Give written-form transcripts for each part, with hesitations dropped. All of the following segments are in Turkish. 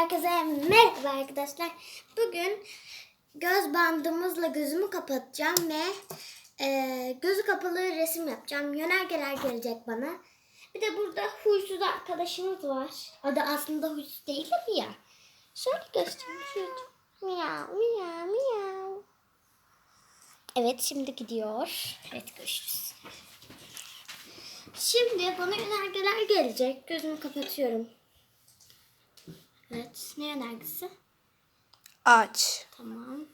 Herkese merhaba arkadaşlar. Bugün göz bandımızla gözümü kapatacağım ve gözü kapalı resim yapacağım. Yönergeler gelecek bana. Bir de burada huysuz arkadaşımız var. Adı aslında huysuz değil mi ya? Şöyle göstereyim. Şöyle. Miyav miyav miyav. Evet, şimdi gidiyor. Evet, görüşürüz. Şimdi bana yönergeler gelecek. Gözümü kapatıyorum. Evet, ne yönergesi? Aç. Tamam.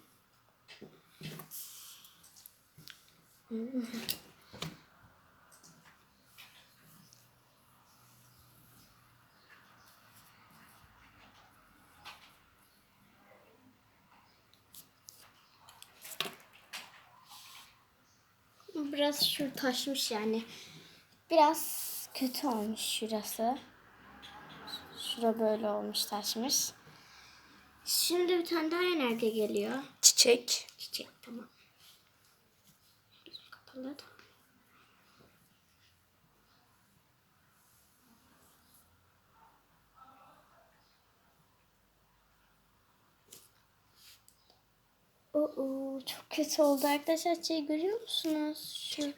Biraz şu taşmış yani. Biraz kötü olmuş şurası. Şura böyle olmuş, taşmış. Şimdi bir tane daha yönerge geliyor. Çiçek. Çiçek, tamam. Kapalı da. Çok kötü oldu arkadaşlar. Şey görüyor musunuz? Şu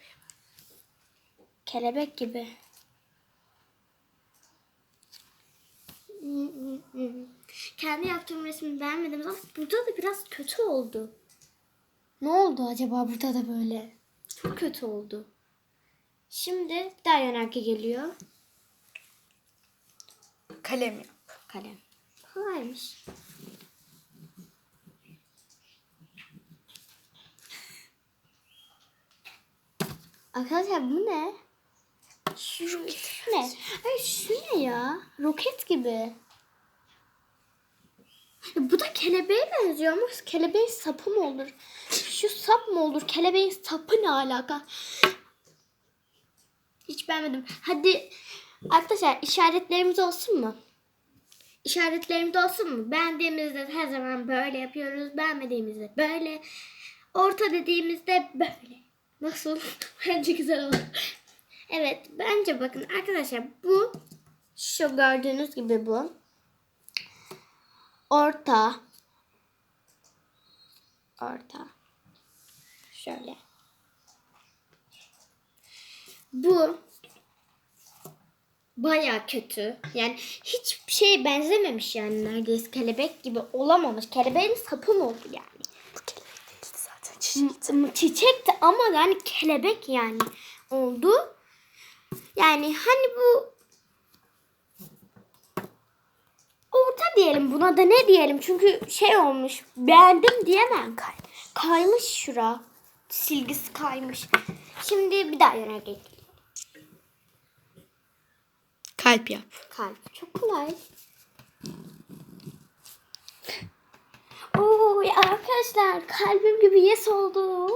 kelebek gibi. Kendi yaptığım resmi beğenmedim ama burada da biraz kötü oldu. Ne oldu acaba burada da böyle? Çok kötü oldu. Şimdi daha yönerge geliyor. Kalem yap. Kalem. Kolaymış. Arkadaşlar bu ne? Şu ne? Ay, şu ne ya? Roket gibi. Bu da kelebeğe benziyor ama kelebeğin sapı mı olur? Şu sap mı olur? Kelebeğin sapı ne alaka? Hiç beğenmedim. Hadi arkadaşlar, işaretlerimiz olsun mu? İşaretlerimiz olsun mu? Beğendiğimizde her zaman böyle yapıyoruz. Beğenmediğimizde böyle. Orta dediğimizde böyle. Nasıl? Bence güzel oldu. Evet, bence bakın arkadaşlar, bu şu gördüğünüz gibi bu. Orta. Şöyle. Bu baya kötü. Yani hiçbir şeye benzememiş yani, neredeyse kelebek gibi olamamış. Kelebeğin sapı mı oldu yani? Bu kelebek değil zaten, çiçek. Çiçekti ama yani kelebek yani oldu. Yani hani bu orta diyelim, buna da ne diyelim? Çünkü şey olmuş. Beğendim diyemem. Kaymış şura. Silgisi kaymış. Şimdi bir daha yönerge. Kalp yap. Kalp. Çok kolay. Oo ya arkadaşlar, kalbim gibi yes oldu.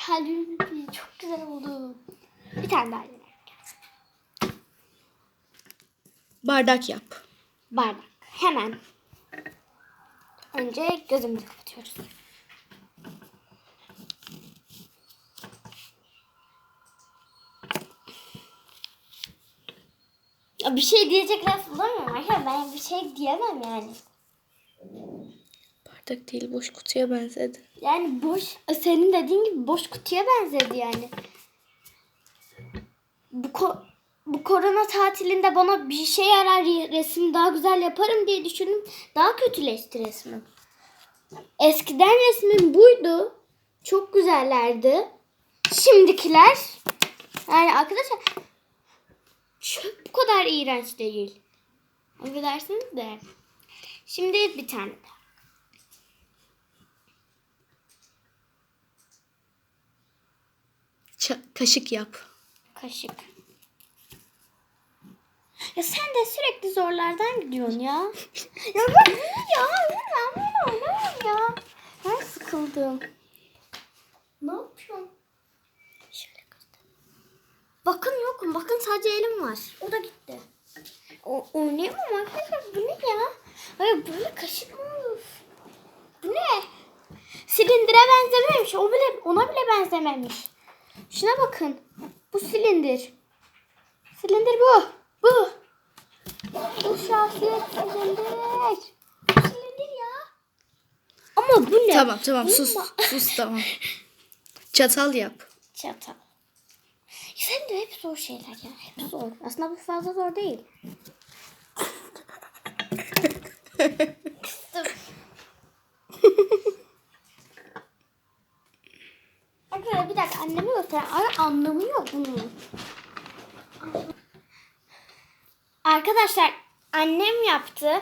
Kalbim gibi çok güzel oldu. Bir tane daha yönerge. Bardak yap. Bardak. Hemen. Önce gözümüzü kapatıyoruz. Ya bir şey diyecek laf bulamıyorum arkadaşlar. Ben bir şey diyemem yani. Bardak değil, boş kutuya benzedi. Yani boş, senin dediğin gibi boş kutuya benzedi yani. Bu korona tatilinde bana bir şey yarar, resim daha güzel yaparım diye düşündüm. Daha kötüleşti resmim. Eskiden resmim buydu. Çok güzellerdi. Şimdikiler yani arkadaşlar bu kadar iğrenç değil. Affedersiniz de. Şimdi bir tane daha. Kaşık yap. Kaşık. Ya sen de sürekli zorlardan gidiyorsun ya. Ya ben ben oynamam ya. Ben sıkıldım. Ne yapıyorsun? Şöyle göster. Bakın yokum. Bakın sadece elim var. O da gitti. Oynayamam arkadaşlar. Bu ne ya? Hayır, böyle kaşık mı olur? Bu ne? Silindire benzememiş. Ona bile benzememiş. Şuna bakın. Bu silindir. Silindir bu. Bu. Bu şahsiyet silindir. Silindir ya. Ama bu ne? Tamam Bu sus. ma- Sus tamam. Çatal yap. Çatal. Sen de hep zor şeyler ya. Hep zor. Aslında bu fazla zor değil. Kıstım. Arkadaşlar bir dakika annemi göster. Ay anlamıyor bunu. Arkadaşlar annem yaptı.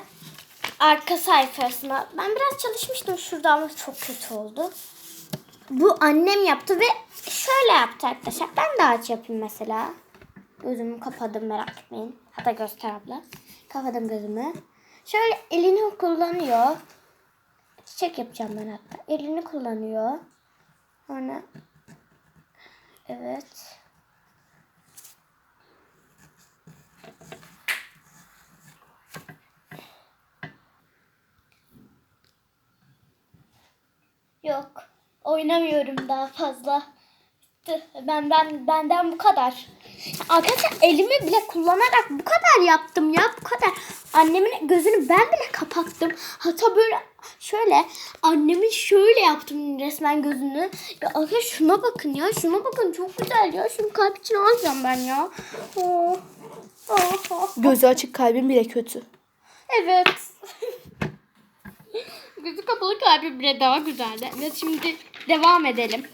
Arka sayfasına. Ben biraz çalışmıştım şurada ama çok kötü oldu. Bu annem yaptı ve şöyle yaptı arkadaşlar. Ben de ağaç yapayım mesela. Gözümü kapadım merak etmeyin. Hatta göster abla. Kapadım gözümü. Şöyle elini kullanıyor. Çiçek yapacağım ben hatta. Elini kullanıyor. Sonra evet. Yok. Oynamıyorum daha fazla. Benden bu kadar. Arkadaşlar elimi bile kullanarak bu kadar yaptım ya. Bu kadar. Annemin gözünü ben bile kapattım. Hatta böyle şöyle annemin şöyle yaptım resmen gözünü. Ya arkadaşlar şuna bakın ya. Şuna bakın çok güzel ya. Şunu kalp için alacağım ben ya. Oh. Oh. Gözü açık kalbin bile kötü. Evet. Gözü kapalı kalbim bile daha güzeldi. Evet şimdi devam edelim.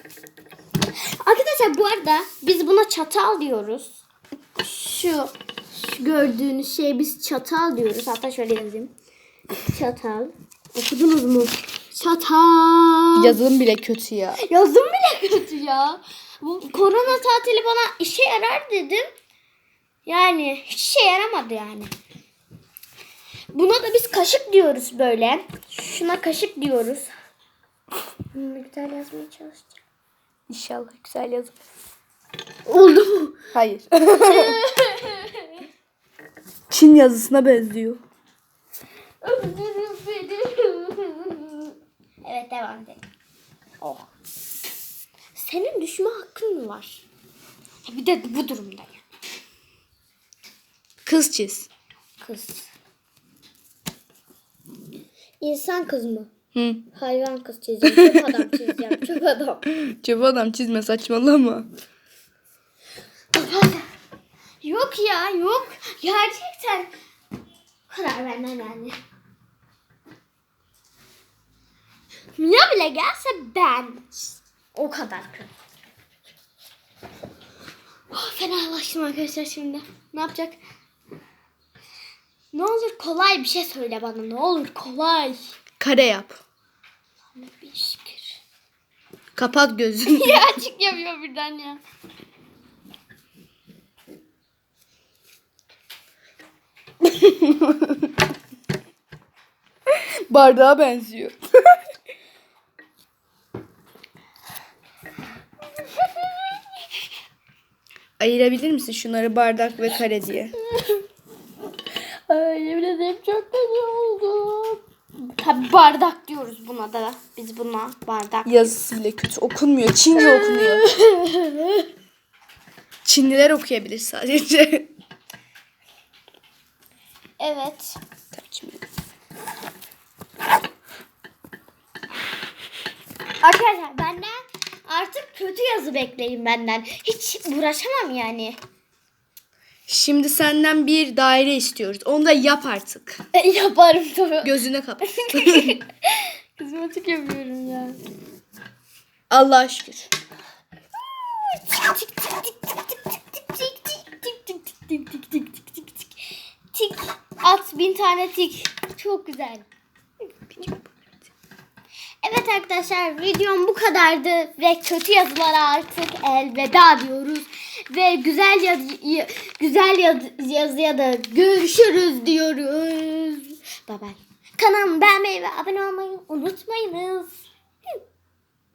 Arkadaşlar bu arada biz buna çatal diyoruz. Şu gördüğünüz şey biz çatal diyoruz. Hatta şöyle yazayım. Çatal. Okudunuz mu? Çatal. Yazılım bile kötü ya. Yazım bile kötü ya. Bu korona tatili bana işe yarar dedim. Yani hiç işe yaramadı yani. Buna da biz kaşık diyoruz böyle. Şuna kaşık diyoruz. Bunu güzel yazmaya çalışacağım. İnşallah güzel yazılır. Oldu mu? Hayır. Çin yazısına benziyor. Evet devam edelim. Oh. Senin düşme hakkın mı var? Bir de bu durumda ya. Kız çiz. Kız. İnsan kız mı? Hı. Hayvan kız çizeceğim. Çöp adam çizeceğim. Çöp adam. Çöp adam çizme saçmalama. Yok ya yok. Gerçekten. Karar vermem yani. Mia bile gelse ben. O kadar kötü. Oh, fenalaştım arkadaşlar şimdi. Ne yapacak? Ne olur kolay bir şey söyle bana. Ne olur kolay. Kare yap. Bir şükür. Kapat gözünü. Ya açık yapıyor birden ya. Bardağa benziyor. Ayırabilir misin şunları bardak ve kare diye? Ay yemin ederim çok kötü oldu. Tabii bardak diyoruz buna da. Biz buna bardak. Yazısı bile kötü. Okunmuyor. Çince okunuyor. Çinliler okuyabilir sadece. Evet. Arkadaşlar benden artık kötü yazı bekleyin benden. Hiç uğraşamam yani. Şimdi senden bir daire istiyoruz. Onu da yap artık. Yaparım tabii. Gözüne kapat. Kızım açık yapıyorum ya. Allah'a şükür. Tik at 1000 tane tik. Çok güzel. Evet arkadaşlar videom bu kadardı ve kötü yazılara artık elveda diyoruz ve güzel yazıya da görüşürüz diyoruz. Bye bye. Kanalımı beğenmeyi ve abone olmayı unutmayınız.